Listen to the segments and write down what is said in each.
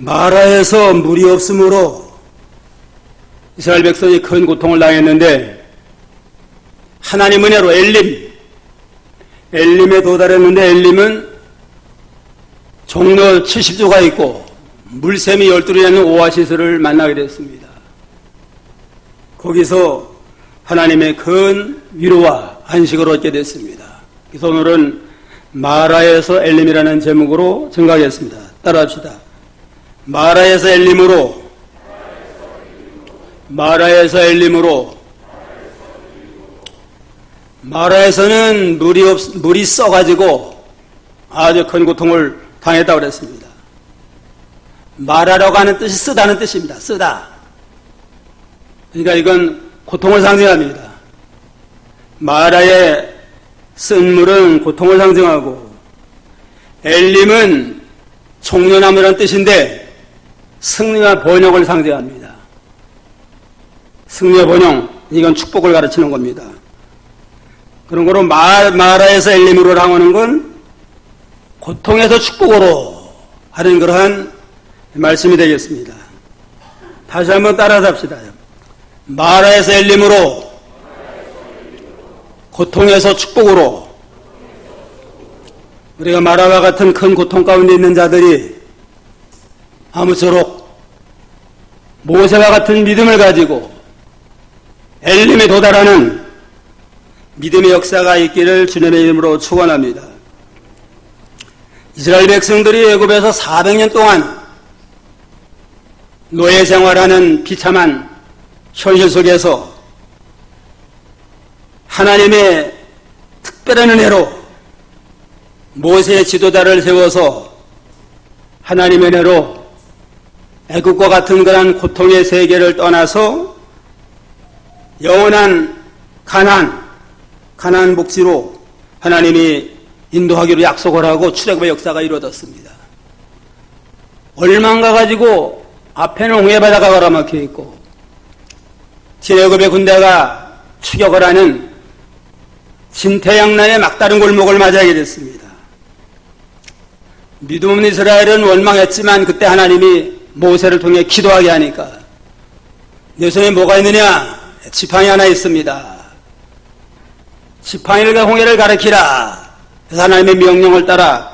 마라에서 물이 없으므로 이스라엘 백성이 큰 고통을 당했는데 하나님 은혜로 엘림에 도달했는데 엘림은 종로 70조가 있고 물샘이 12리 있는 오아시스를 만나게 됐습니다. 거기서 하나님의 큰 위로와 안식을 얻게 됐습니다. 그래서 오늘은 마라에서 엘림이라는 제목으로 증가하겠습니다. 따라합시다. 마라에서 엘림으로 마라에서는 물이 써가지고 아주 큰 고통을 당했다고 그랬습니다. 마라라고 하는 뜻이 쓰다는 뜻입니다. 쓰다. 그러니까 이건 고통을 상징합니다. 마라에 쓴 물은 고통을 상징하고 엘림은 종려나무라는 뜻인데 승리와 번영을 상징합니다. 승리와 번영, 이건 축복을 가르치는 겁니다. 그런 거로 마라에서 엘림으로 향하는 건 고통에서 축복으로 하는 그러한 말씀이 되겠습니다. 다시 한번 따라서 합시다. 마라에서 엘림으로, 고통에서 축복으로. 우리가 마라와 같은 큰 고통 가운데 있는 자들이 아무쪼록 모세와 같은 믿음을 가지고 엘림에 도달하는 믿음의 역사가 있기를 주님의 이름으로 축원합니다. 이스라엘 백성들이 애굽에서 400년 동안 노예 생활하는 비참한 현실 속에서 하나님의 특별한 은혜로 모세의 지도자를 세워서 하나님의 은혜로 애국과 같은 그런 고통의 세계를 떠나서 영원한 가나안 복지로 하나님이 인도하기로 약속을 하고 출애굽의 역사가 이루어졌습니다. 얼마인가 가지고 앞에는 홍해바다가 가라막혀 있고 진애굽의 군대가 추격을 하는 진태양난의 막다른 골목을 맞이하게 됐습니다. 믿음 없는 이스라엘은 원망했지만 그때 하나님이 모세를 통해 기도하게 하니까 내 손에 뭐가 있느냐? 지팡이 하나 있습니다. 지팡이를 홍해를 가리키라. 그래서 하나님의 명령을 따라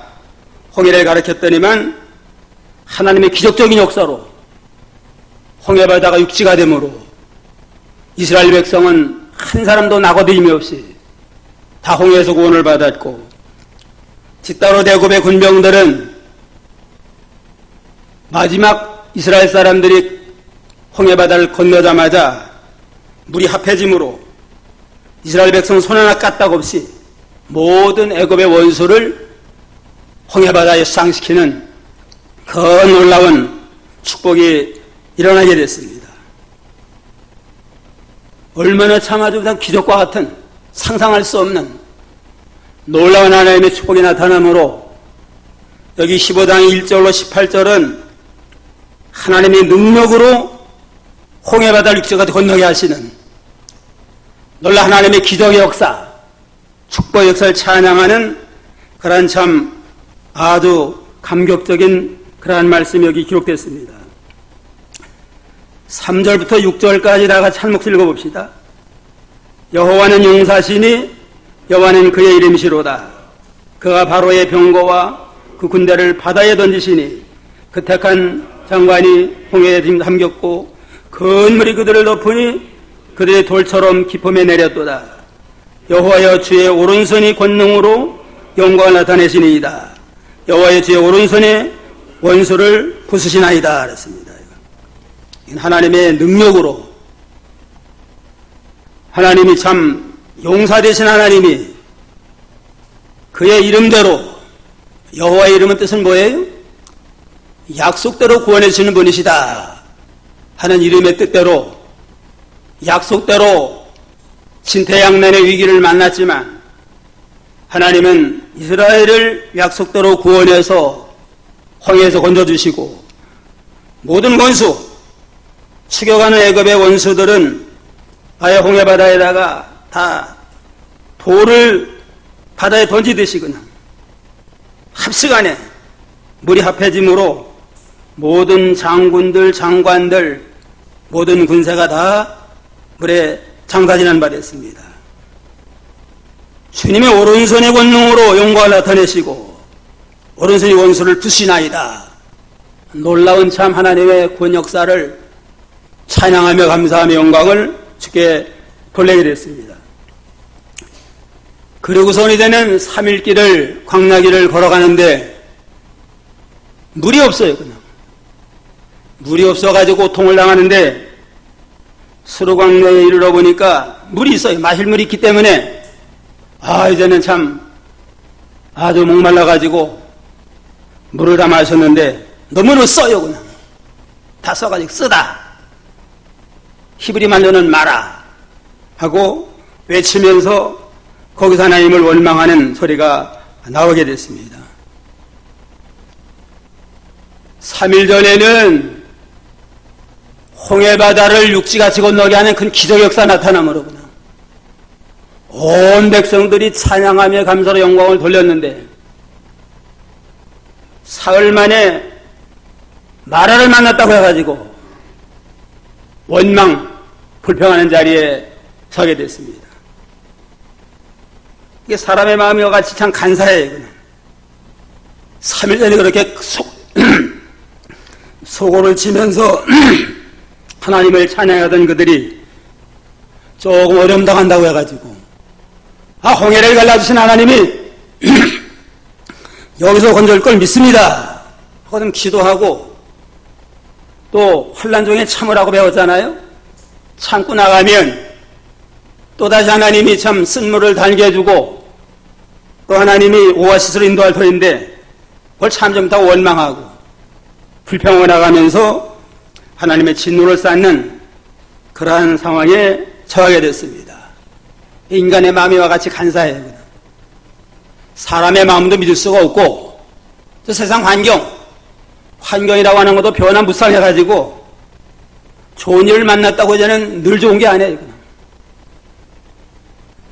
홍해를 가리켰더니만 하나님의 기적적인 역사로 홍해바다가 육지가 되므로 이스라엘 백성은 한 사람도 낙오됨이 없이 다 홍해에서 구원을 받았고 뒤따로 애굽의 군병들은 마지막 이스라엘 사람들이 홍해바다를 건너자마자 물이 합해짐으로 이스라엘 백성 손 하나 까딱 없이 모든 애굽의 원수를 홍해바다에 수상시키는 그 놀라운 축복이 일어나게 됐습니다. 얼마나 참 아주 기적과 같은 상상할 수 없는 놀라운 하나님의 축복이 나타나므로 여기 15장 1절로 18절은 하나님의 능력으로 홍해바다를 육지가 건너게 하시는 놀라 하나님의 기적의 역사, 축복의 역사를 찬양하는 그러한 참 아주 감격적인 그러한 말씀이 여기 기록됐습니다. 3절부터 6절까지 다 같이 한 목소리 읽어봅시다. 여호와는 용사시니 여호와는 그의 이름이시로다. 그가 바로의 병거와 그 군대를 바다에 던지시니 그 택한 장관이 홍해에 잠겼고 큰 물이 그들을 덮으니 그들의 돌처럼 깊음에 내렸도다. 여호와여 주의 오른손이 권능으로 영광을 나타내시니이다. 여호와여 주의 오른손에 원수를 부수시나이다. 그랬습니다. 하나님의 능력으로 하나님이 참 용사 되신 하나님이 그의 이름대로 여호와의 이름은 뜻은 뭐예요? 약속대로 구원해 주시는 분이시다 하는 이름의 뜻대로 약속대로 진태양난의 위기를 만났지만 하나님은 이스라엘을 약속대로 구원해서 홍해에서 건져주시고 모든 원수 추격하는 애굽의 원수들은 아예 홍해바다에다가 다 돌을 바다에 던지듯이 그냥 합시간에 물이 합해짐으로 모든 장군들, 장관들, 모든 군사가 다 물에 장사지난 바 됐습니다. 주님의 오른손의 권능으로 영광을 나타내시고 오른손이 원수를 부시나이다. 놀라운 참 하나님의 구원 역사를 찬양하며 감사하며 영광을 주께 돌리게 됐습니다. 그리고서 이제는 3일길을 광야길을 걸어가는데 물이 없어요. 그냥 물이 없어가지고 고통을 당하는데 수르광야에 이르러 보니까 물이 있어요. 마실 물이 있기 때문에 이제는 참 아주 목말라가지고 물을 다 마셨는데 너무너무 써요. 그냥 다 써가지고 쓰다. 히브리 말로는 마라 하고 외치면서 거기서 하나님을 원망하는 소리가 나오게 됐습니다. 3일 전에는 홍해바다를 육지같이 건너게 하는 큰 기적 역사 나타남으로 그냥 온 백성들이 찬양하며 감사로 영광을 돌렸는데 사흘 만에 마라를 만났다고 해가지고 원망, 불평하는 자리에 서게 됐습니다. 이게 사람의 마음이 같이 참 간사해요. 그냥 3일 전에 그렇게 소고를 치면서 하나님을 찬양하던 그들이 조금 어려움당한다고 해가지고 홍해를 갈라주신 하나님이 여기서 건져올 걸 믿습니다 하고 좀 기도하고 또 환난 중에 참으라고 배웠잖아요. 참고 나가면 또다시 하나님이 참 쓴물을 달게 해주고 또 하나님이 오아시스로 인도할 터인데 그걸 참 좀 더 원망하고 불평하고 나가면서 하나님의 진노를 쌓는 그러한 상황에 처하게 됐습니다. 인간의 마음이와 같이 간사해요. 사람의 마음도 믿을 수가 없고 또 세상 환경이라고 하는 것도 변화무쌍해가지고 좋은 일을 만났다고 이제는 늘 좋은 게 아니에요.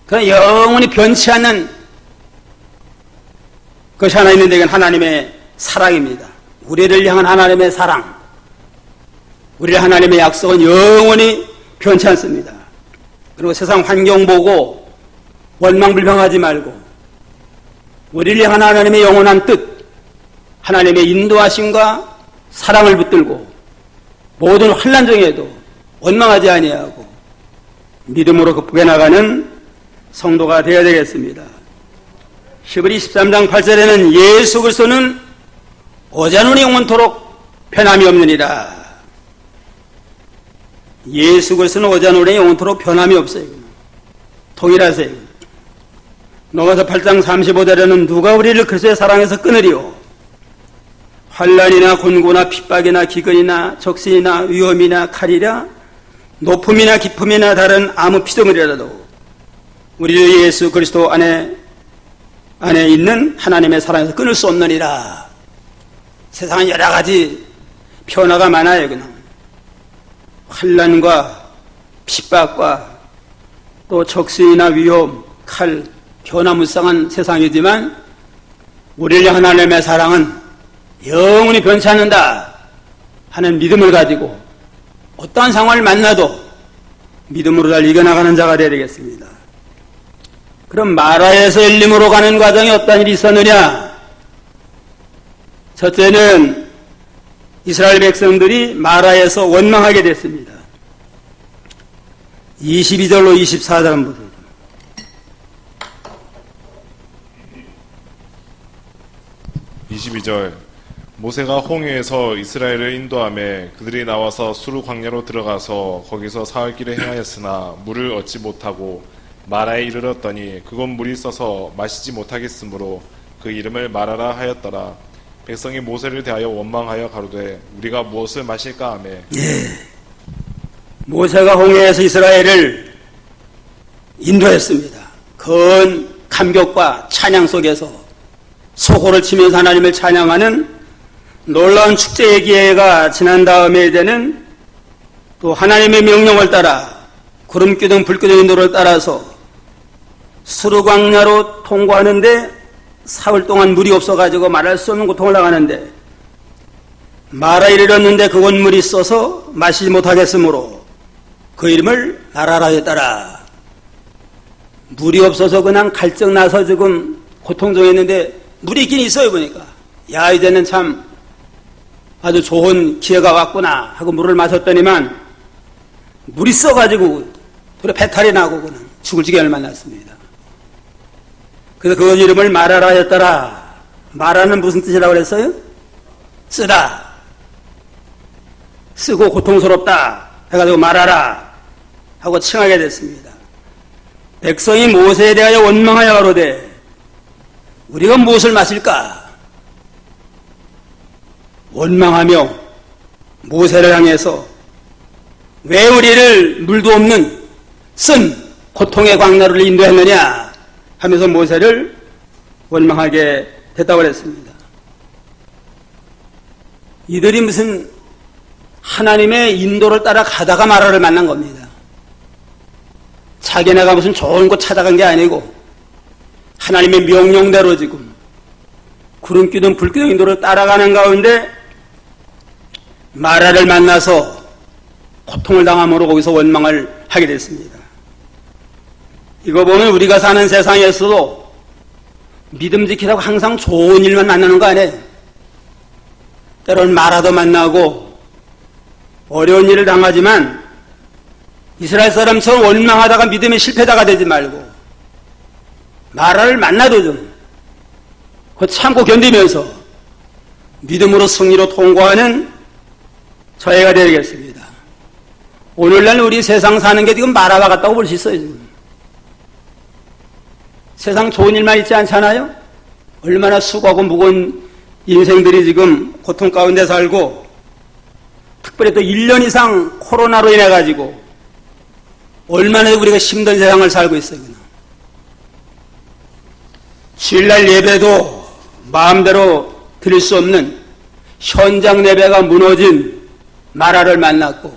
그냥 영원히 변치 않는 그것이 하나 있는데 이건 하나님의 사랑입니다. 우리를 향한 하나님의 사랑, 우리의 하나님의 약속은 영원히 변치 않습니다. 그리고 세상 환경 보고 원망불평하지 말고 우리를 향한 하나님의 영원한 뜻, 하나님의 인도하심과 사랑을 붙들고 모든 환난 중에도 원망하지 아니하고 믿음으로 극복해 나가는 성도가 되어야 되겠습니다. 히브리 13장 8절에는 예수 그리스도는 오자눈이 영원토록 변함이 없느니라. 예수 그리스도는 오자눈이 영원토록 변함이 없어요. 동일하세요. 로마서 8장 35절에는 누가 우리를 그리스도의 사랑에서 끊으리요. 환난이나 곤고나 핍박이나 기근이나 적신이나 위험이나 칼이라 높음이나 깊음이나 다른 아무 피조물이라도 우리를 예수 그리스도 안에 있는 하나님의 사랑에서 끊을 수 없느니라. 세상은 여러 가지 변화가 많아요. 그냥 환난과 핍박과 또 적신이나 위험, 칼, 변화무쌍한 세상이지만 우리를 향한 하나님의 사랑은 영원히 변치 않는다 하는 믿음을 가지고 어떠한 상황을 만나도 믿음으로 잘 이겨나가는 자가 되어야 되겠습니다. 그럼 마라에서 엘림으로 가는 과정에 어떤 일이 있었느냐? 첫째는 이스라엘 백성들이 마라에서 원망하게 됐습니다. 22절로 24절 한번 보세요. 22절 모세가 홍해에서 이스라엘을 인도하며 그들이 나와서 수르 광야로 들어가서 거기서 사흘길을 행하였으나 물을 얻지 못하고 마라에 이르렀더니 그곳 물이 써서 마시지 못하겠으므로 그 이름을 마라라 하였더라. 백성이 모세를 대하여 원망하여 가로되 우리가 무엇을 마실까 하며 모세가 홍해에서 이스라엘을 인도했습니다. 큰 감격과 찬양 속에서 소호를 치면서 하나님을 찬양하는 놀라운 축제의 기회가 지난 다음에 이제는 또 하나님의 명령을 따라 구름기둥 불기둥 인도를 따라서 수르광야로 통과하는데 사흘 동안 물이 없어가지고 말할 수 없는 고통을 당하는데 마라에 이르렀는데 그곳 물이 있어서 마시지 못하겠으므로 그 이름을 마라라 했더라. 물이 없어서 그냥 갈증 나서 지금 고통 중에 있는데 물이 있긴 있어요. 보니까 야, 이제는 참 아주 좋은 기회가 왔구나 하고 물을 마셨더니만 물이 써가지고 도리어 배탈이 나고 그냥 죽을 지경을 만났습니다. 그래서 그 이름을 마라라 했더라. 마라는 무슨 뜻이라고 그랬어요? 쓰다, 쓰고 고통스럽다 해가지고 마라라 하고 칭하게 됐습니다. 백성이 모세에 대하여 원망하여 가로되 우리가 무엇을 마실까? 원망하며 모세를 향해서 왜 우리를 물도 없는 쓴 고통의 광야를 인도했느냐 하면서 모세를 원망하게 됐다고 그랬습니다. 이들이 무슨 하나님의 인도를 따라 가다가 마라를 만난 겁니다. 자기네가 무슨 좋은 곳 찾아간 게 아니고 하나님의 명령대로 지금 구름기둥 불기둥 인도를 따라가는 가운데 마라를 만나서 고통을 당함으로 거기서 원망을 하게 됐습니다. 이거 보면 우리가 사는 세상에서도 믿음 지키라고 항상 좋은 일만 만나는 거 아니에요? 때로는 마라도 만나고 어려운 일을 당하지만 이스라엘 사람처럼 원망하다가 믿음의 실패자가 되지 말고 마라를 만나도 좀 그거 참고 견디면서 믿음으로 승리로 통과하는 저희가 되겠습니다. 오늘날 우리 세상 사는 게 지금 마라와 같다고 볼 수 있어요. 지금 세상 좋은 일만 있지 않잖아요? 얼마나 수고하고 무거운 인생들이 지금 고통 가운데 살고 특별히 또 1년 이상 코로나로 인해 가지고 얼마나 우리가 힘든 세상을 살고 있어요. 그냥. 주일날 예배도 마음대로 드릴 수 없는 현장 예배가 무너진 마라를 만났고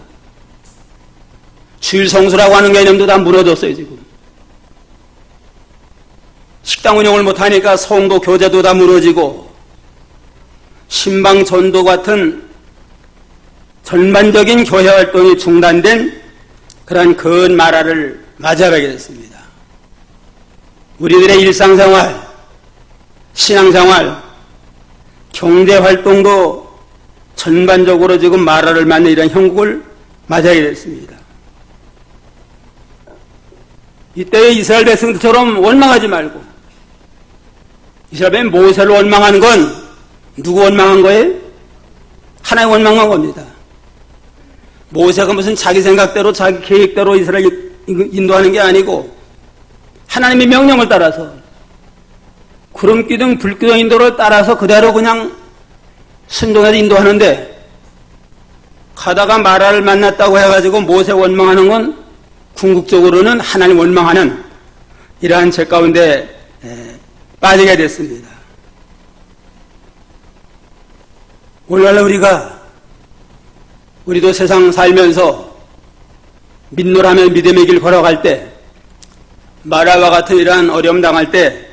주일 성수라고 하는 개념도 다 무너졌어요. 지금 식당 운영을 못하니까 성도 교제도 다 무너지고 신방 전도 같은 전반적인 교회 활동이 중단된 그러한 큰 마라를 맞이하게 됐습니다. 우리들의 일상생활, 신앙생활, 경제활동도 전반적으로 지금 마라를 맞는 이런 형국을 맞이하게 됐습니다. 이때의 이스라엘 백성들처럼 원망하지 말고 이스라엘 백성이 모세를 원망하는 건 누구 원망한 거예요? 하나님 원망한 겁니다. 모세가 무슨 자기 생각대로 자기 계획대로 이스라엘 인도하는 게 아니고 하나님의 명령을 따라서 구름기둥 불기둥 인도를 따라서 그대로 그냥 순종해서 인도하는데 가다가 마라를 만났다고 해가지고 모세 원망하는 건 궁극적으로는 하나님 원망하는 이러한 죄 가운데 빠지게 됐습니다. 오늘날 우리도 세상 살면서 믿노라면 믿음의 길 걸어갈 때 마라와 같은 이러한 어려움 당할 때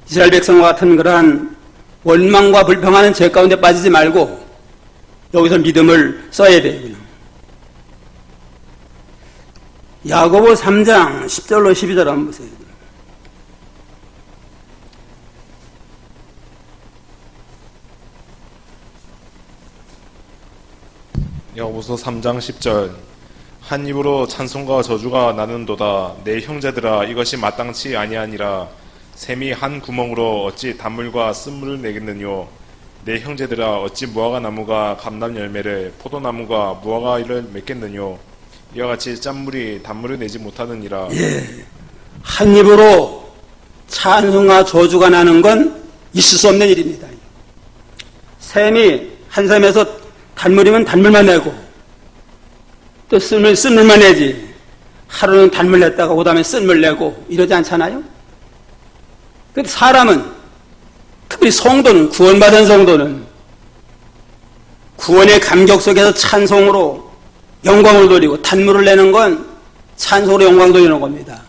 이스라엘 백성과 같은 그러한 원망과 불평하는 죄 가운데 빠지지 말고 여기서 믿음을 써야 돼요. 야고보 3장 10절로 12절 한번 보세요. 야고보서 3장 10절 한 입으로 찬송과 저주가 나는도다. 내 형제들아 이것이 마땅치 아니하니라. 샘이 한 구멍으로 어찌 단물과 쓴물을 내겠느뇨. 내 형제들아 어찌 무화과 나무가 감람 열매를 포도나무가 무화과 이를 맺겠느뇨. 이와 같이 짠물이 단물을 내지 못하느니라. 한 입으로 찬송과 저주가 나는 건 있을 수 없는 일입니다. 샘이 한 샘에서 단물이면 단물만 내고 또 쓴물만 내지 하루는 단물 냈다가 그 다음에 쓴물 내고 이러지 않잖아요? 근데 사람은 특히 성도는 구원받은 성도는 구원의 감격 속에서 찬송으로 영광을 돌리고 단물을 내는 건 찬송으로 영광 돌리는 겁니다.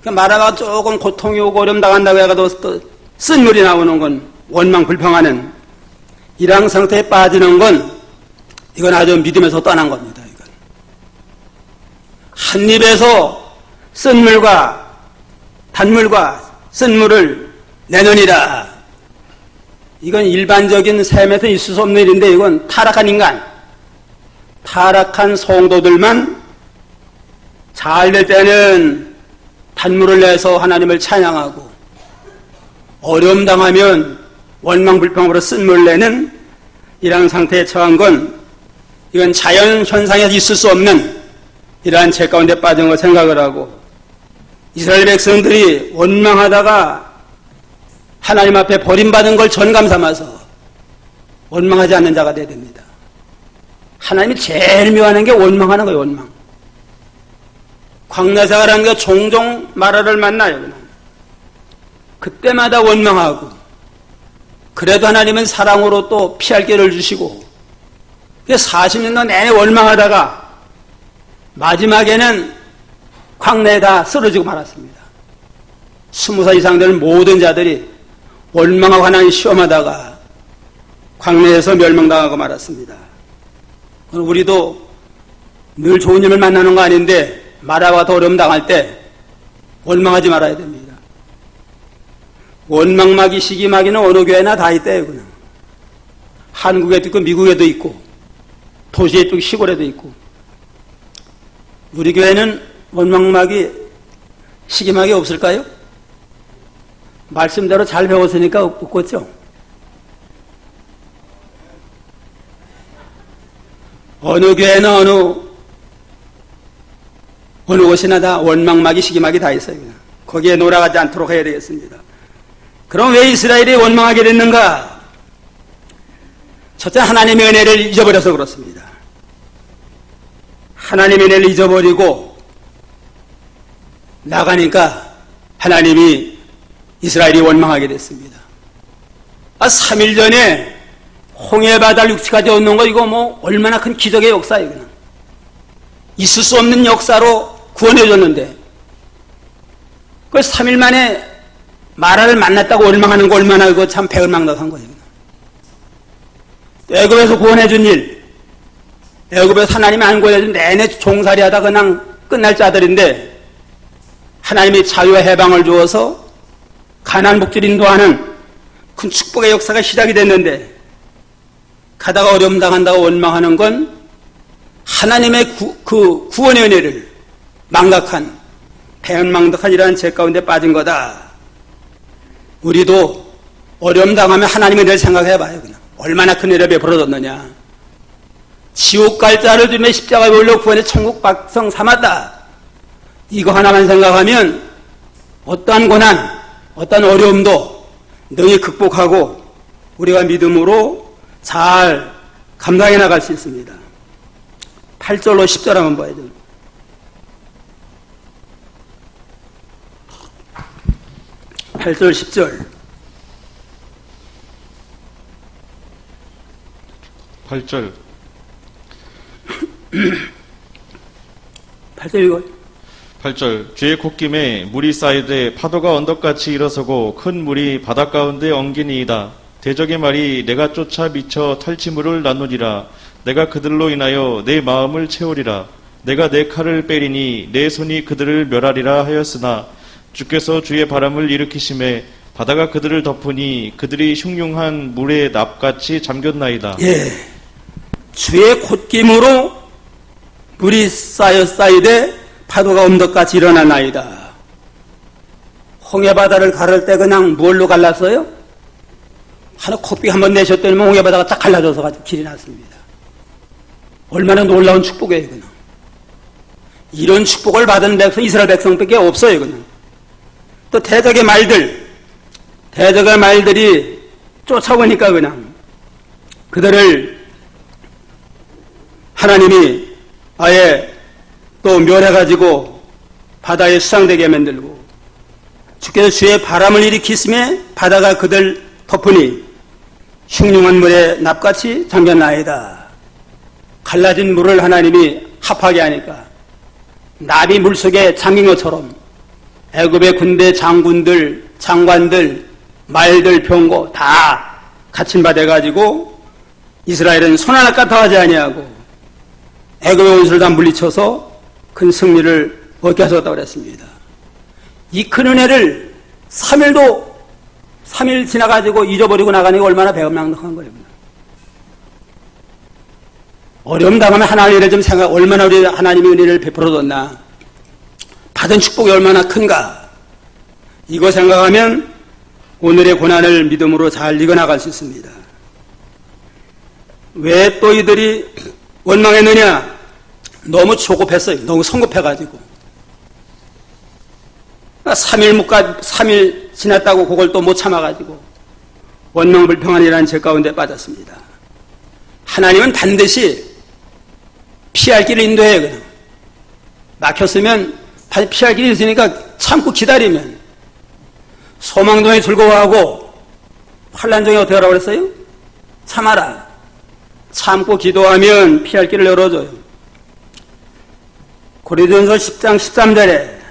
그러니까 마라가 조금 고통이 오고 어려움 당한다고 해가지고 또 쓴물이 나오는 건 원망 불평하는 일항 상태에 빠지는 건 이건 아주 믿음에서 떠난 겁니다. 이건. 한 입에서 쓴 물과 단물과 쓴 물을 내놓으리라. 이건 일반적인 삶에서 있을 수 없는 일인데 이건 타락한 인간, 타락한 성도들만 잘 될 때는 단물을 내서 하나님을 찬양하고 어려움 당하면 원망불평으로 쓴물을 내는 이러한 상태에 처한 건 이건 자연 현상에서 있을 수 없는 이러한 죄 가운데 빠진 걸 생각을 하고 이스라엘 백성들이 원망하다가 하나님 앞에 버림받은 걸 전감 삼아서 원망하지 않는 자가 되어야 됩니다. 하나님이 제일 미워하는 게 원망하는 거예요. 원망. 광야생활하는 게 종종 마라를 만나요. 그냥. 그때마다 원망하고 그래도 하나님은 사랑으로 또 피할 길을 주시고 40년 내내 원망하다가 마지막에는 광야에 다 쓰러지고 말았습니다. 20살 이상 되는 모든 자들이 원망하고 하나님 시험하다가 광야에서 멸망당하고 말았습니다. 우리도 늘 좋은 일을 만나는 거 아닌데 마라와 더 어려움 당할 때 원망하지 말아야 됩니다. 원망마귀, 시기마귀는 어느 교회나 다 있대요. 그냥. 한국에도 있고 미국에도 있고 도시에 또 시골에도 있고. 우리 교회는 원망마귀, 시기마귀 없을까요? 말씀대로 잘 배웠으니까 없겠죠. 어느 교회는 어느 곳이나 다 원망마귀, 시기마귀 다 있어요. 그냥. 거기에 놀아가지 않도록 해야 되겠습니다. 그럼 왜 이스라엘이 원망하게 됐는가? 첫째, 하나님의 은혜를 잊어버려서 그렇습니다. 하나님의 은혜를 잊어버리고 나가니까 하나님이 이스라엘이 원망하게 됐습니다. 3일 전에 홍해바다를 육지까지 얻는 거 이거 뭐 얼마나 큰 기적의 역사예요. 그냥. 있을 수 없는 역사로 구원해줬는데 그 3일 만에 마라를 만났다고 원망하는 거 얼마나 그거 참 배은망덕한 거예요. 애굽에서 구원해준 일, 애굽에서 하나님이 안 구원해준 내내 종살이하다 그냥 끝날 자들인데 하나님이 자유와 해방을 주어서 가나안 복지를 인도하는 큰 축복의 역사가 시작이 됐는데 가다가 어려움 당한다고 원망하는 건 하나님의 그 구원의 은혜를 망각한 배은망덕한 이러한 죄 가운데 빠진 거다. 우리도 어려움 당하면 하나님의 은혜를 생각해 봐요. 그냥. 얼마나 큰 은혜를 베풀어줬느냐. 지옥 갈 자를 주며 십자가에 올려 구원해 천국 백성 삼았다. 이거 하나만 생각하면 어떠한 고난, 어떠한 어려움도 능히 극복하고 우리가 믿음으로 잘 감당해 나갈 수 있습니다. 8절로 10절 한번 봐야죠. 8절 10절 8절 8절 이거 8절 주의 콧김에 물이 쌓이되 파도가 언덕같이 일어서고 큰 물이 바닷 가운데 엉기니이다. 대적의 말이 내가 쫓아 미쳐 탈취물을 나누리라. 내가 그들로 인하여 내 마음을 채우리라. 내가 내 칼을 빼리니 내 손이 그들을 멸하리라 하였으나 주께서 주의 바람을 일으키심에 바다가 그들을 덮으니 그들이 흉흉한 물의 납같이 잠겼나이다. 예, 주의 콧김으로 물이 쌓이되 파도가 언덕같이 일어나나이다. 홍해바다를 가를 때 그냥 뭘로 갈랐어요? 하나 코피 한번 내셨더니 홍해바다가 딱 갈라져서 가지고 길이 났습니다. 얼마나 놀라운 축복이에요. 그냥. 이런 축복을 받은 백성, 이스라엘 백성밖에 없어요. 그냥. 또 대적의 말들이 쫓아오니까 그냥 그들을 하나님이 아예 또 멸해가지고 바다에 수상되게 만들고 주께서 주의 바람을 일으키심에 바다가 그들 덮으니 흉흉한 물에 납같이 잠겼나이다. 갈라진 물을 하나님이 합하게 하니까 납이 물속에 잠긴 것처럼 애굽의 군대 장군들, 장관들, 말들, 병거 다 갇힌 바 돼가지고 이스라엘은 손 하나 까딱하지 아니하고 애굽의 원수를 다 물리쳐서 큰 승리를 얻게 하셨다고 그랬습니다. 이 큰 은혜를 3일 지나가지고 잊어버리고 나가니까 얼마나 배은망덕한 거예요. 어려움 당하면 하나님의 좀 생각, 얼마나 우리 하나님의 은혜를 베풀어줬나, 받은 축복이 얼마나 큰가, 이거 생각하면 오늘의 고난을 믿음으로 잘 이겨나갈 수 있습니다. 왜 또 이들이 원망했느냐? 너무 조급했어요. 너무 성급해가지고. 3일 지났다고 그걸 또 못 참아가지고 원망불평한이라는 죄 가운데 빠졌습니다. 하나님은 반드시 피할 길을 인도해요. 그냥 막혔으면 피할 길이 있으니까 참고 기다리면, 소망중에 즐거워하고 환난중에 어떻게 하라고 그랬어요? 참아라. 참고 기도하면 피할 길을 열어줘요. 고린도전서 10장 13절에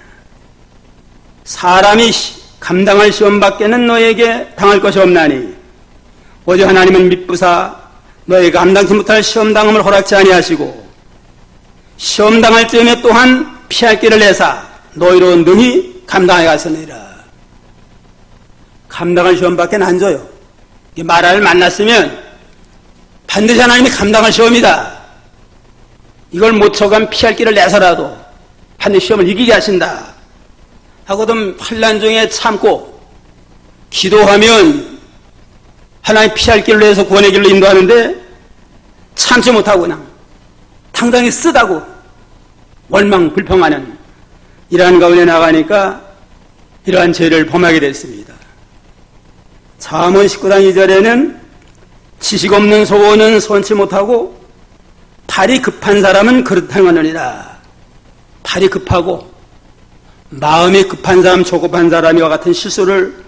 사람이 감당할 시험밖에는 너에게 당할 것이 없나니 오직 하나님은 미쁘사 너희가 감당치 못할 시험당함을 허락지 아니하시고 시험당할 즈음에 또한 피할 길을 내사 너희로 능히 감당하여 가시느니라. 감당할 시험밖에 안 줘요. 마라를 만났으면 반드시 하나님이 감당할 시험이다. 이걸 못 쳐간 피할 길을 내서라도 반드시 시험을 이기게 하신다 하거든 환난 중에 참고 기도하면 하나님 피할 길로 해서 구원의 길로 인도하는데 참지 못하고 그냥 당당히 쓰다고 원망 불평하는 이러한 가운데 나가니까 이러한 죄를 범하게 됐습니다. 잠언 19장 2절에는 지식 없는 소원은 선치 못하고 발이 급한 사람은 그릇 행하느니라. 발이 급하고 마음이 급한 사람, 조급한 사람이와 같은 실수를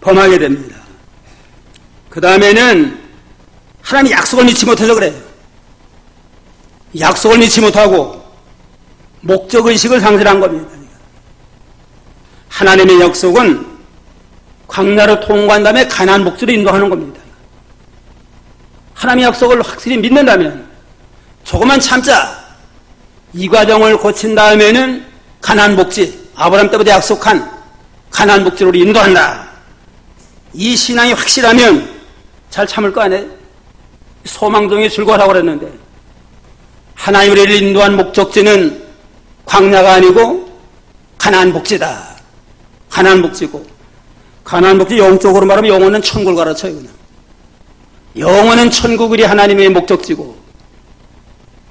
범하게 됩니다. 그 다음에는 하나님 약속을 믿지 못해서 그래요. 약속을 믿지 못하고 목적의식을 상실한 겁니다. 하나님의 약속은 광야로 통과한 다음에 가나안 복지로 인도하는 겁니다. 하나님의 약속을 확실히 믿는다면 조금만 참자. 이 과정을 거친 다음에는 가나안 복지, 아브라함 때부터 약속한 가나안 복지로 인도한다. 이 신앙이 확실하면 잘 참을 거 아니에요? 소망 중에 즐거워하라고 그랬는데 하나님 우리를 인도한 목적지는 광야가 아니고 가나안 복지다. 가나안 복지고, 가나안 복지 영적으로 말하면 영혼은 천국을 가르쳐요. 그냥 영혼은 천국이 하나님의 목적지고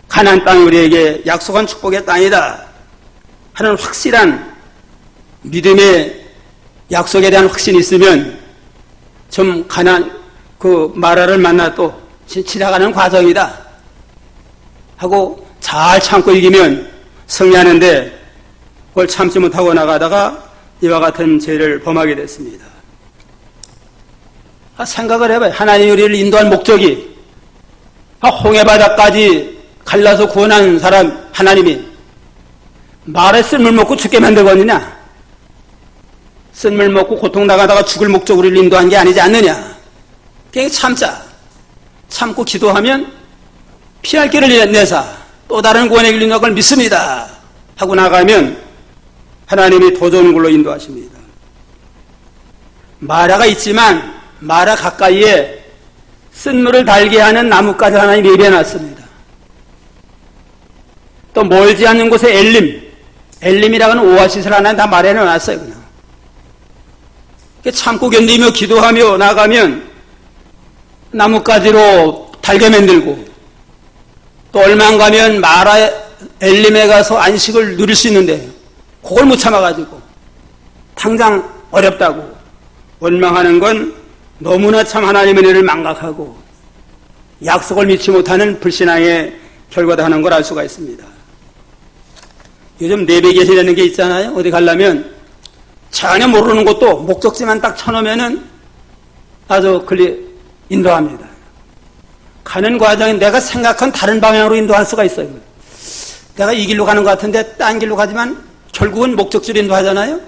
가나안 땅이 우리에게 약속한 축복의 땅이다 하는 확실한 믿음의 약속에 대한 확신이 있으면 좀 그 마라를 만나 또 지나가는 과정이다 하고 잘 참고 이기면 승리하는데 그걸 참지 못하고 나가다가 이와 같은 죄를 범하게 됐습니다. 생각을 해봐요. 하나님이 우리를 인도한 목적이 홍해바다까지 갈라서 구원한 사람 하나님이 말에 쓴물 먹고 죽게 만들거느냐? 쓴물 먹고 고통당하다가 죽을 목적으로 인도한 게 아니지 않느냐? 그냥 참자. 참고 기도하면 피할 길을 내사 또 다른 구원의 길을 인도할 걸 믿습니다 하고 나가면 하나님이 더 좋은 걸로 인도하십니다. 마라가 있지만 마라 가까이에 쓴물을 달게 하는 나뭇가지 하나님 예비해놨습니다. 또 멀지 않는 곳에 엘림이라고 하는 오아시스를 하나 다 마련해놨어요. 그냥 참고 견디며 기도하며 나가면 나뭇가지로 달게 만들고 또 얼마 안 가면 마라 엘림에 가서 안식을 누릴 수 있는데 그걸 못 참아가지고 당장 어렵다고 원망하는 건 너무나 참 하나님의 은혜를 망각하고 약속을 믿지 못하는 불신앙의 결과다 하는 걸 알 수가 있습니다. 요즘 내비게이션이라는 게 있잖아요. 어디 가려면 전혀 모르는 곳도 목적지만 딱 쳐놓으면은 아주 인도합니다. 가는 과정에 내가 생각한 다른 방향으로 인도할 수가 있어요. 내가 이 길로 가는 것 같은데 딴 길로 가지만 결국은 목적지로 인도하잖아요.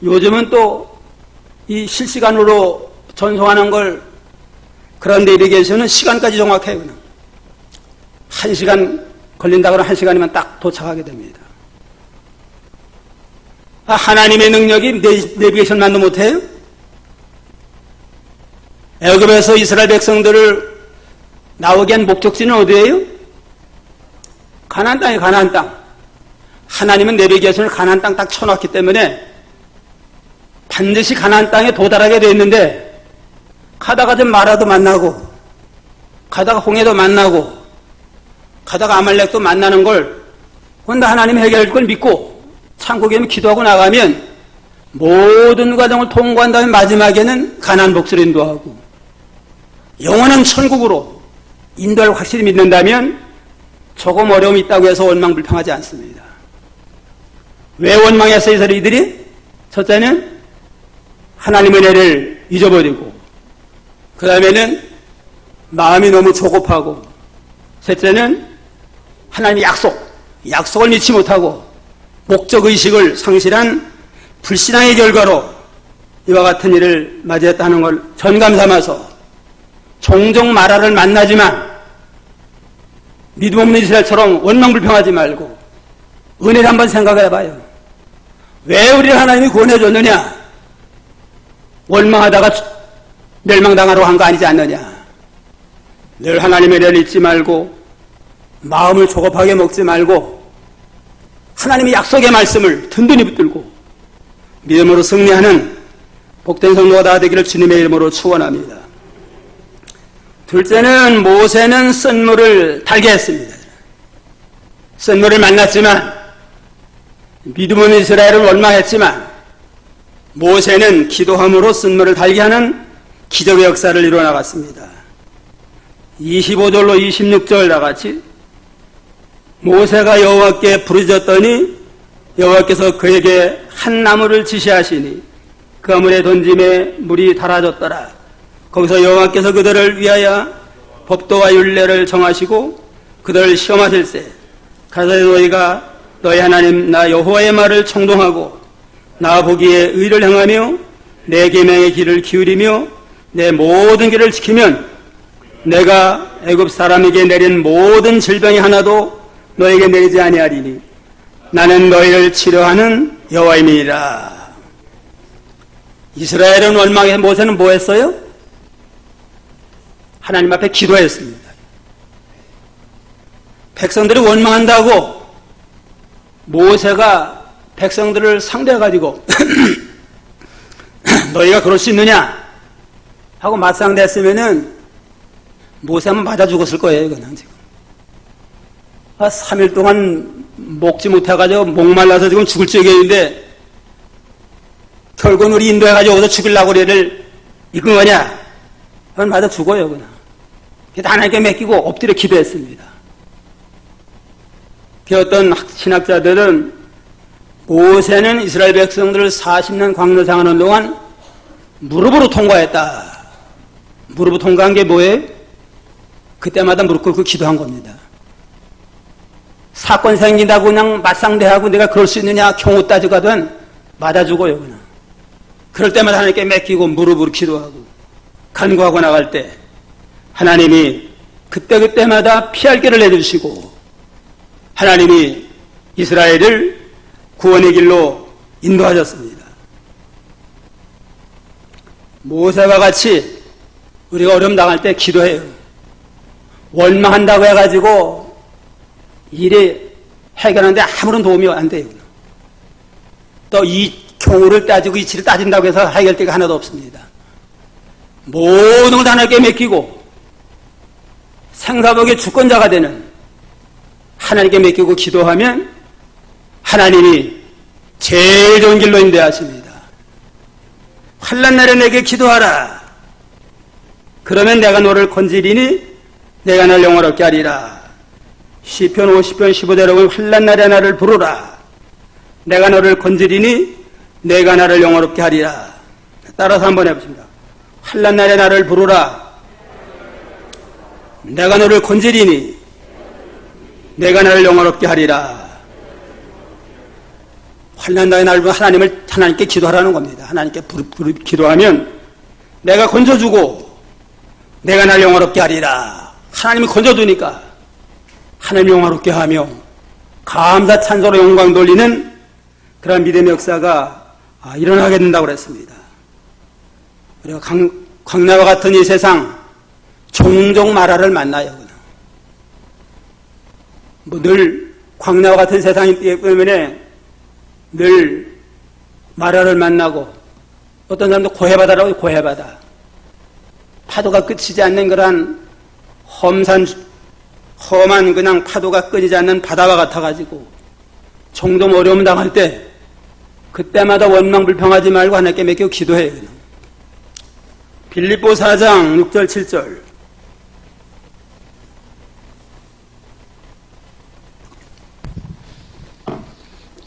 요즘은 또 이 실시간으로 전송하는 걸 그런 내비게이션은 시간까지 정확해요. 그냥. 1시간 걸린다 그러면 1시간이면 딱 도착하게 됩니다. 하나님의 능력이 내비게이션만도 못해요? 애굽에서 이스라엘 백성들을 나오게 한 목적지는 어디예요? 가나안 땅이에요. 가나안 땅. 하나님은 내비게이션을 가나안 땅 딱 쳐놨기 때문에 반드시 가나안 땅에 도달하게 돼 있는데 가다가 좀 마라도 만나고 가다가 홍해도 만나고 가다가 아말렉도 만나는 걸 그건 다 하나님이 해결할 걸 믿고 천국에 기도하고 나가면 모든 과정을 통과한 다음에 마지막에는 가나안 복수를 인도하고 영원한 천국으로 인도할 확실히 믿는다면 조금 어려움이 있다고 해서 원망불평하지 않습니다. 왜 원망했어요, 이들이? 첫째는 하나님의 은혜를 잊어버리고 그 다음에는 마음이 너무 조급하고 셋째는 하나님의 약속을 믿지 못하고 목적의식을 상실한 불신앙의 결과로 이와 같은 일을 맞이했다는 걸 전감 삼아서 종종 마라를 만나지만 믿음 없는 이스라엘처럼 원망불평하지 말고 은혜를 한번 생각해 봐요. 왜 우리를 하나님이 구원해줬느냐? 원망하다가 멸망당하러 한 거 아니지 않느냐? 늘 하나님의 은혜를 잊지 말고 마음을 조급하게 먹지 말고 하나님의 약속의 말씀을 든든히 붙들고 믿음으로 승리하는 복된 성도가 다 되기를 주님의 이름으로 축원합니다. 둘째는 모세는 쓴물을 달게 했습니다. 쓴물을 만났지만 믿음 없는 이스라엘을 원망했지만 모세는 기도함으로 쓴물을 달게 하는 기적의 역사를 이루어 나갔습니다. 25절로 26절 다같이 모세가 여호와께 부르짖었더니 여호와께서 그에게 한 나무를 지시하시니 그 나무에 던짐에 물이 달아졌더라. 거기서 여호와께서 그들을 위하여 법도와 율례를 정하시고 그들을 시험하실세 가서 너희가 너희 하나님 나 여호와의 말을 청동하고 나 보기에 의를 행하며 내 계명의 길을 기울이며 내 모든 길을 지키면 내가 애굽 사람에게 내린 모든 질병이 하나도 너에게 내리지 아니하리니 나는 너희를 치료하는 여호와임이니라. 이스라엘은 원망해 모세는 뭐 했어요? 하나님 앞에 기도했습니다. 백성들이 원망한다고 모세가 백성들을 상대해가지고 너희가 그럴 수 있느냐 하고 맞상대했으면은 모세는 맞아 죽었을 거예요. 그냥 지금 3일 동안 먹지 못해가지고 목말라서 지금 죽을 지경인데 결국은 우리 인도해가지고 여기서 죽이려고 우리를 이끈 거냐? 그건 맞아 죽어요. 그냥 하나님께 맡기고 엎드려 기도했습니다. 그 어떤 신학자들은 모세는 이스라엘 백성들을 40년 광야생활하는 동안 무릎으로 통과했다. 무릎으로 통과한 게 뭐예요? 그때마다 무릎 꿇고 기도한 겁니다. 사건 생긴다고 그냥 맞상대하고 내가 그럴 수 있느냐 경우 따지거든 맞아 죽어요. 그냥. 그럴 때마다 하나님께 맡기고 무릎으로 기도하고 간구하고 나갈 때 하나님이 그때마다 피할 길을 내주시고 하나님이 이스라엘을 구원의 길로 인도하셨습니다. 모세와 같이 우리가 어려움 당할 때 기도해요. 원망한다고 해가지고 일이 해결하는데 아무런 도움이 안 돼요. 또 이 경우를 따지고 이치를 따진다고 해서 해결되가 하나도 없습니다. 모든 걸 하나님께 맡기고 생사복의 주권자가 되는 하나님께 맡기고 기도하면 하나님이 제일 좋은 길로 인도하십니다. 환난 날에 내게 기도하라. 그러면 내가 너를 건지리니 내가 널 영화롭게 하리라. 시편 50편 15대로 보면 환난 날에 나를 부르라. 내가 너를 건지리니 내가 나를 영화롭게 하리라. 따라서 한번 해보십니다. 환난 날에 나를 부르라. 내가 너를 건지리니 내가 나를 영화롭게 하리라. 환난 날에 나를 부르라. 하나님께 기도하라는 겁니다. 하나님께 기도하면 내가 건져주고 내가 날 영화롭게 하리라. 하나님이 건져두니까 하나님이 영화롭게 하며 감사 찬송으로 영광 돌리는 그런 믿음의 역사가 일어나게 된다고 그랬습니다. 우리가 광야와 같은 이 세상 종종 마라를 만나요. 늘 광야와 같은 세상이기 때문에 늘 마라를 만나고, 어떤 사람도 고해바다라고, 고해바다. 파도가 끝이지 않는 그러한 험한 그냥 파도가 끊이지 않는 바다와 같아가지고 종종 어려움 당할 때 그때마다 원망불평하지 말고 하나님께 맡기고 기도해요. 빌립보 4장 6절 7절.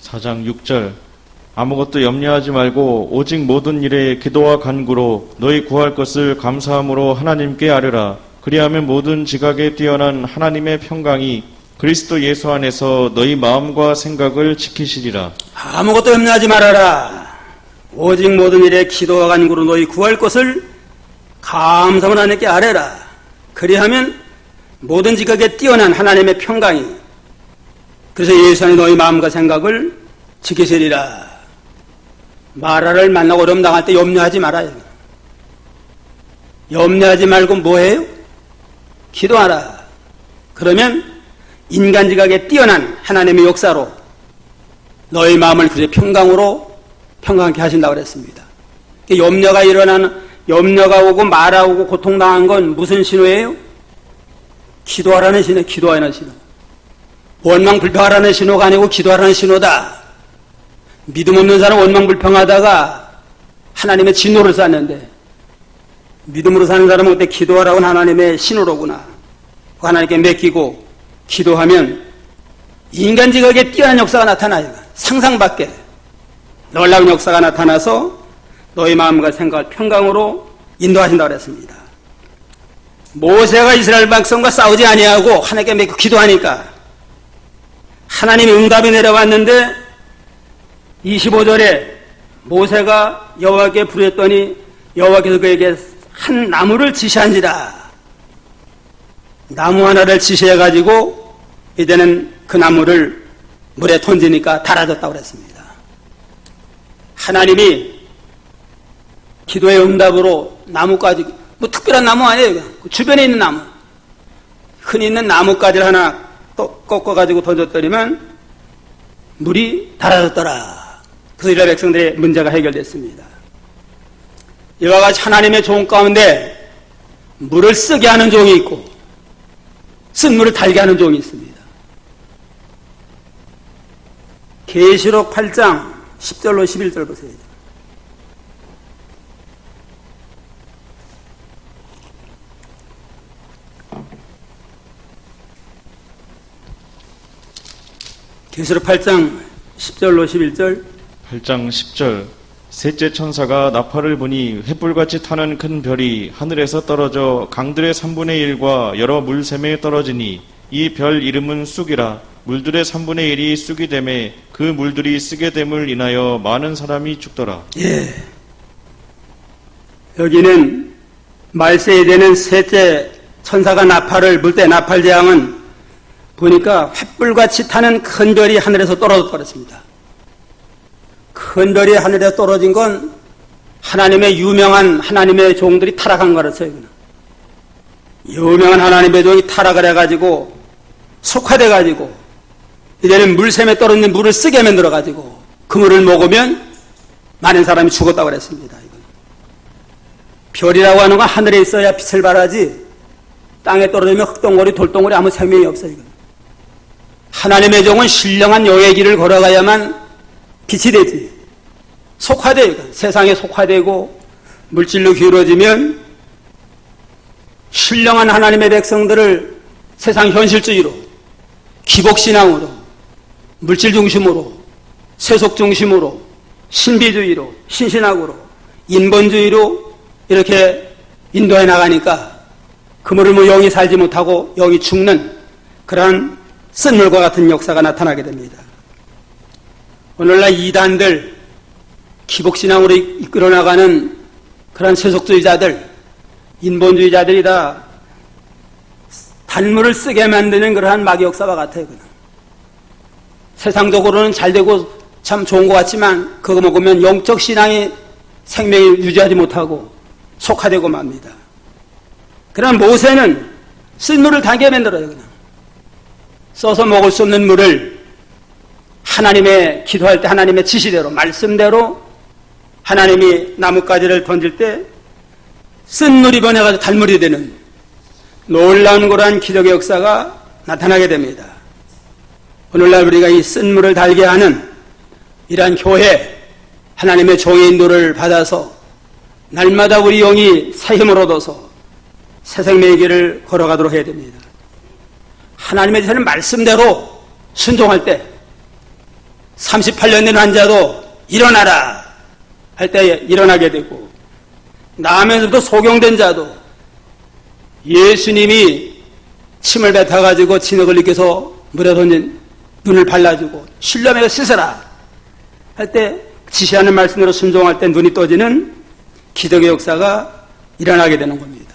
사장 6절. 아무것도 염려하지 말고 오직 모든 일에 기도와 간구로 너희 구할 것을 감사함으로 하나님께 아뢰라. 그리하면 모든 지각에 뛰어난 하나님의 평강이 그리스도 예수 안에서 너희 마음과 생각을 지키시리라. 아무것도 염려하지 말아라. 오직 모든 일에 기도와 간구로 너희 구할 것을 감사함으로 하나님께 아뢰라. 그리하면 모든 지각에 뛰어난 하나님의 평강이 그래서 예수 안에 너희 마음과 생각을 지키시리라. 마라를 만나고 어려움 당할 때 염려하지 말아요. 염려하지 말고 뭐해요? 기도하라. 그러면 인간 지각에 뛰어난 하나님의 역사로 너희 마음을 그저 평강케 하신다고 그랬습니다. 염려가 오고 마라 오고 고통당한 건 무슨 신호예요? 기도하라는 신호, 기도하라는 신호. 원망불평하라는 신호가 아니고 기도하라는 신호다. 믿음 없는 사람 원망불평하다가 하나님의 진노를 쌓는데, 믿음으로 사는 사람은 그때 기도하라고는 하나님의 신호로구나. 하나님께 맡기고 기도하면 인간 지각에 뛰어난 역사가 나타나요. 상상 밖에 놀라운 역사가 나타나서 너희 마음과 생각을 평강으로 인도하신다고 그랬습니다. 모세가 이스라엘 백성과 싸우지 아니하고 하나님께 맡기고 기도하니까 하나님의 응답이 내려왔는데 25절에 모세가 여호와께 부르짖더니 여호와께서 그에게 한 나무를 지시한지라. 나무 하나를 지시해가지고 이제는 그 나무를 물에 던지니까 달아졌다고 그랬습니다. 하나님이 기도의 응답으로 나무까지, 뭐 특별한 나무 아니에요. 그 주변에 있는 나무, 흔히 있는 나무까지를 하나 또 꺾어가지고 던졌더니만 물이 달아졌더라. 그래서 이스라엘 백성들의 문제가 해결됐습니다. 이와 같이 하나님의 종 가운데 물을 쓰게 하는 종이 있고 쓴 물을 달게 하는 종이 있습니다. 계시록 8장 10절로 11절 보세요. 계시록 8장 10절로 11절. 8장 10절. 셋째 천사가 나팔을 부니 횃불같이 타는 큰 별이 하늘에서 떨어져 강들의 3분의 1과 여러 물샘에 떨어지니 이 별 이름은 쑥이라. 물들의 3분의 1이 쑥이 되매 그 물들이 쓰게 됨을 인하여 많은 사람이 죽더라. 예. 여기는 말세에 되는 셋째 천사가 나팔을 불 때 나팔 재앙은 보니까 횃불같이 타는 큰 별이 하늘에서 떨어져 버렸습니다. 큰 별이 하늘에 떨어진 건 하나님의 유명한 하나님의 종들이 타락한 거라서요. 유명한 하나님의 종이 타락을 해가지고 속화돼가지고 이제는 물샘에 떨어진 물을 쓰게 만들어가지고 그 물을 먹으면 많은 사람이 죽었다고 그랬습니다. 별이라고 하는 건 하늘에 있어야 빛을 발하지 땅에 떨어지면 흙덩어리 돌덩어리 아무 생명이 없어요. 하나님의 종은 신령한 여의 길을 걸어가야만 빛이 되지. 속화돼요. 세상에 속화되고 물질로 기울어지면 신령한 하나님의 백성들을 세상 현실주의로, 기복신앙으로, 물질 중심으로, 세속 중심으로, 신비주의로, 신신학으로, 인본주의로 이렇게 인도해 나가니까 그물을 뭐 영이 살지 못하고 영이 죽는 그러한 쓴물과 같은 역사가 나타나게 됩니다. 오늘날 이단들, 기복신앙으로 이끌어 나가는 그런 세속주의자들, 인본주의자들이 다 단물을 쓰게 만드는 그러한 마귀 역사와 같아요. 그냥. 세상적으로는 잘 되고 참 좋은 것 같지만 그거 먹으면 영적 신앙이 생명을 유지하지 못하고 속화되고 맙니다. 그러나 모세는 쓴물을 달게 만들어요. 그냥. 써서 먹을 수 없는 물을 하나님의 기도할 때 하나님의 지시대로 말씀대로 하나님이 나뭇가지를 던질 때 쓴물이 변해가지고 단물이 되는 놀라운 그러한 기적의 역사가 나타나게 됩니다. 오늘날 우리가 이 쓴물을 달게 하는 이러한 교회 하나님의 종의 인도를 받아서 날마다 우리 영이 새 힘을 얻어서 새 생명의 길을 걸어가도록 해야 됩니다. 하나님의 지시는 말씀대로 순종할 때 38년 된 환자도 일어나라 할 때 일어나게 되고 나면서부터 소경된 자도 예수님이 침을 뱉어가지고 진흙을 일으켜서 물에 던진 눈을 발라주고 신라면에 씻어라 할 때 지시하는 말씀대로 순종할 때 눈이 떠지는 기적의 역사가 일어나게 되는 겁니다.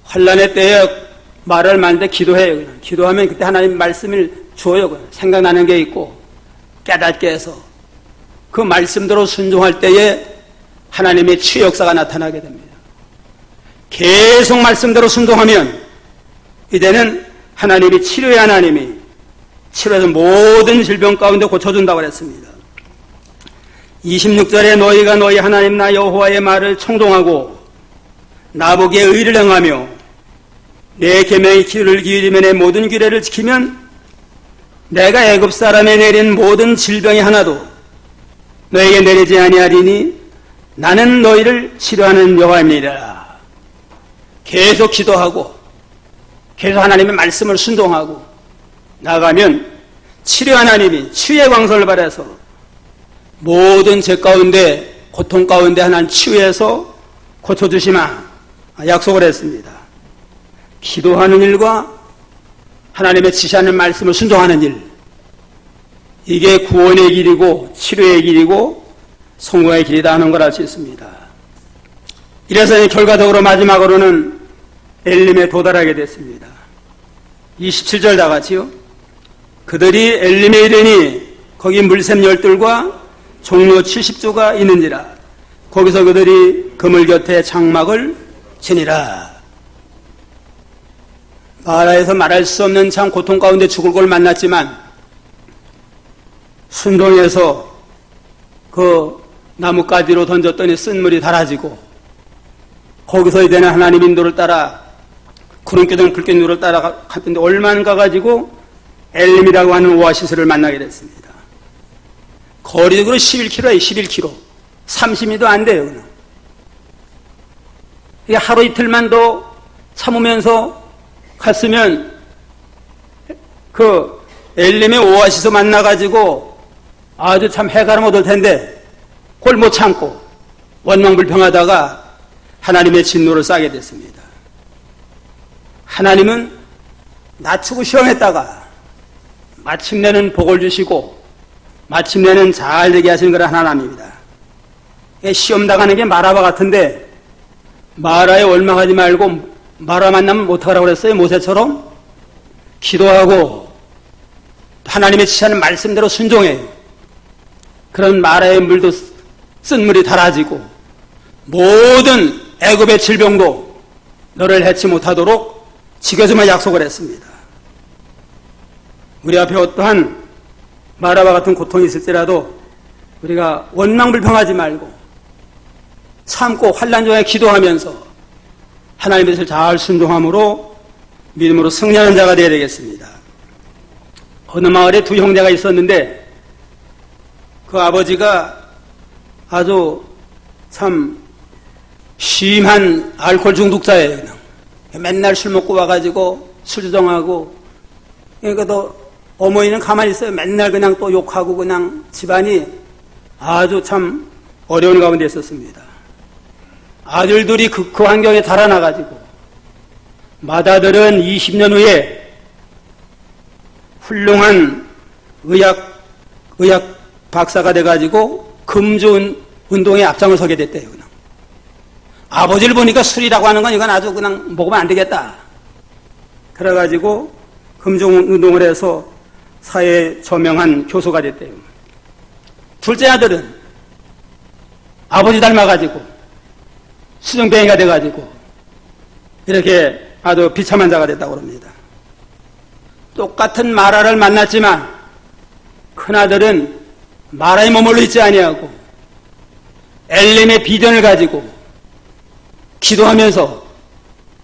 환난의 때에 말을 많은데 기도해요. 그냥. 기도하면 그때 하나님 말씀을 주어요. 그냥. 생각나는 게 있고 깨닫게 해서 그 말씀대로 순종할 때에 하나님의 치유 역사가 나타나게 됩니다. 계속 말씀대로 순종하면 이제는 하나님이 치료의 하나님이 치료해서 모든 질병 가운데 고쳐준다고 그랬습니다. 26절에 너희가 너희 하나님 나 여호와의 말을 청종하고 나보기에 의를 행하며 내 계명의 귀를 기울이며 내 모든 규례를 지키면 내가 애굽 사람에 내린 모든 병이 하나도 너에게 내리지 아니하리니 나는 너희를 치료하는 여호와입니다. 계속 기도하고 계속 하나님의 말씀을 순종하고 나가면 치료 하나님이 치유의 광선을 받아서 모든 죄 가운데 고통 가운데 하나님 치유해서 고쳐주시마 약속을 했습니다. 기도하는 일과 하나님의 지시하는 말씀을 순종하는 일 이게 구원의 길이고 치료의 길이고 성공의 길이다 하는 걸 알 수 있습니다. 이래서 결과적으로 마지막으로는 엘림에 도달하게 됐습니다. 27절 다 같이요. 그들이 엘림에 이르니 거기 물샘 10들과 종로 70조가 있는지라 거기서 그들이 그물 곁에 장막을 치니라. 마라에서 말할 수 없는 참 고통 가운데 죽을 걸 만났지만 순종해서 그 나뭇가지로 던졌더니 쓴물이 달아지고 거기서 이제는 하나님 인도를 따라 구름기둥 불빛누를 따라 갔던데 얼마나 가가지고 엘림이라고 하는 오아시스를 만나게 됐습니다. 거리적으로 11km에 11km 30미도 안 돼요. 그냥. 이게 하루 이틀만 더 참으면서 갔으면 그 엘림의 오아시스 만나가지고 아주 참 해가름 얻을 텐데 그걸 못 참고 원망불평하다가 하나님의 진노를 싸게 됐습니다. 하나님은 낮추고 시험했다가 마침내는 복을 주시고 마침내는 잘 되게 하시는 그런 하나님입니다. 시험 당하는 게 마라와 같은데 마라에 원망하지 말고 마라 만나면 못하라고 그랬어요. 모세처럼 기도하고 하나님의 지시하는 말씀대로 순종해요. 그런 마라의 물도 쓴 물이 달아지고 모든 애굽의 질병도 너를 해치 못하도록 지켜주마 약속을 했습니다. 우리 앞에 어떠한 마라와 같은 고통이 있을지라도 우리가 원망불평하지 말고 참고 환난 중에 기도하면서 하나님의 뜻을 잘 순종함으로 믿음으로 승리하는 자가 되어야 되겠습니다. 어느 마을에 두 형제가 있었는데 그 아버지가 아주 참 심한 알코올 중독자예요. 그냥. 맨날 술 먹고 와가지고 술주정하고 그러니까 또 어머니는 가만히 있어요. 맨날 그냥 또 욕하고 그냥 집안이 아주 참 어려운 가운데 있었습니다. 아들들이 그 환경에 자라나가지고 맏아들은 20년 후에 훌륭한 의학 박사가 돼가지고 금주 운동에 앞장을 서게 됐대요. 그냥. 아버지를 보니까 술이라고 하는 건 이건 아주 그냥 먹으면 안 되겠다. 그래가지고 금종운동을 해서 사회에 저명한 교수가 됐대요. 둘째 아들은 아버지 닮아가지고 수정뱅이가 돼가지고 이렇게 아주 비참한 자가 됐다고 합니다. 똑같은 마라를 만났지만 큰아들은 마라에 머물러 있지 아니하고 엘림의 비전을 가지고 기도하면서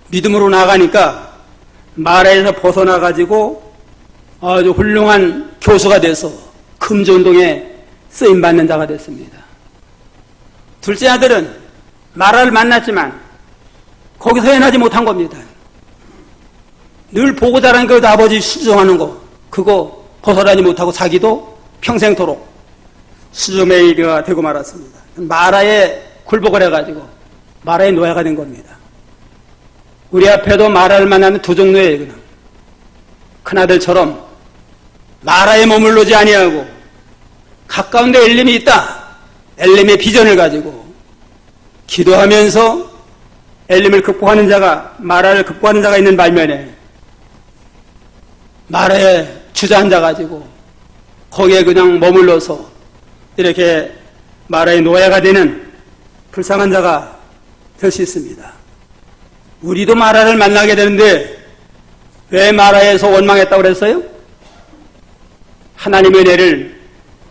믿음으로 나가니까 마라에서 벗어나가지고 아주 훌륭한 교수가 돼서 금조운동에 쓰임받는 자가 됐습니다. 둘째 아들은 마라를 만났지만 거기서 해나지 못한 겁니다. 늘 보고 자란 그 아버지 수정하는 거 그거 벗어나지 못하고 자기도 평생토록 수저메이가 되고 말았습니다. 마라에 굴복을 해가지고 마라의 노예가 된 겁니다. 우리 앞에도 마라를 만나는 두 종류예요. 그냥 큰아들처럼 마라에 머물러지 아니하고 가까운 데 엘림이 있다. 엘림의 비전을 가지고 기도하면서 엘림을 극복하는 자가 마라를 극복하는 자가 있는 반면에 마라에 주저앉아 가지고 거기에 그냥 머물러서 이렇게 마라의 노예가 되는 불쌍한 자가 될 수 있습니다. 우리도 마라를 만나게 되는데 왜 마라에서 원망했다고 그랬어요? 하나님의 은혜를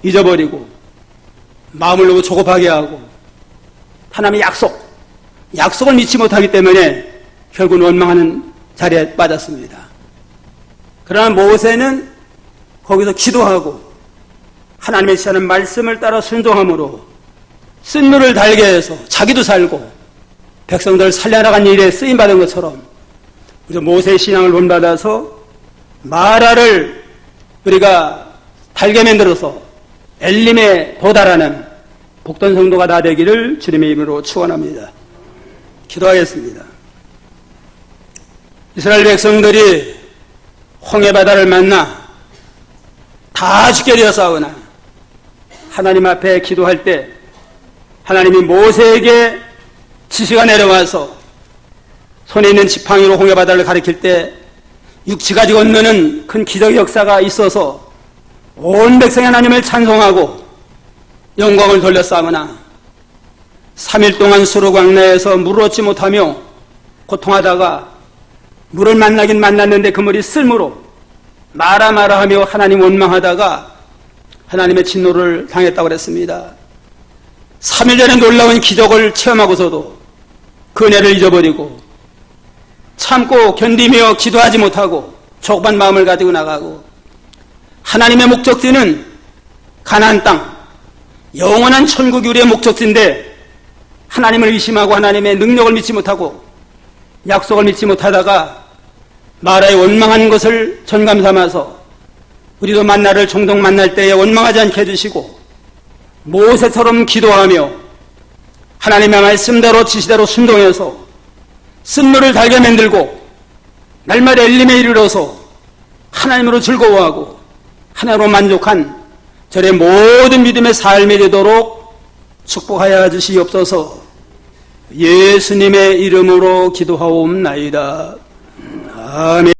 잊어버리고 마음을 너무 조급하게 하고 하나님의 약속을 믿지 못하기 때문에 결국은 원망하는 자리에 빠졌습니다. 그러나 모세는 거기서 기도하고 하나님의 지시하는 말씀을 따라 순종함으로 쓴물을 달게 해서 자기도 살고 백성들을 살려나간 일에 쓰임받은 것처럼 우리 모세의 신앙을 본받아서 마라를 우리가 달게 만들어서 엘림에 도달하는 복된 성도가 다 되기를 주님의 이름으로 축원합니다. 기도하겠습니다. 이스라엘 백성들이 홍해바다를 만나 다 죽게 되었사오나 하나님 앞에 기도할 때 하나님이 모세에게 지시가 내려와서 손에 있는 지팡이로 홍해바다를 가리킬 때 육지가지 건너는 큰 기적의 역사가 있어서 온 백성이 하나님을 찬송하고 영광을 돌렸사오나 3일 동안 수르광야에서 물을 얻지 못하며 고통하다가 물을 만나긴 만났는데 그 물이 쓸무로 마라 하며 하나님 원망하다가 하나님의 진노를 당했다고 그랬습니다. 3일 전에 놀라운 기적을 체험하고서도 그 은혜를 잊어버리고 참고 견디며 기도하지 못하고 조급한 마음을 가지고 나가고 하나님의 목적지는 가나안 땅 영원한 천국이 우리의 목적지인데 하나님을 의심하고 하나님의 능력을 믿지 못하고 약속을 믿지 못하다가 마라에 원망하는 것을 전감 삼아서 우리도 만나를 종종 만날 때에 원망하지 않게 해주시고 모세처럼 기도하며 하나님의 말씀대로 지시대로 순종해서 쓴물을 달게 만들고 날마다 엘림에 이르러서 하나님으로 즐거워하고 하나님으로 만족한 저의 모든 믿음의 삶이 되도록 축복하여 주시옵소서. 예수님의 이름으로 기도하옵나이다. 아멘.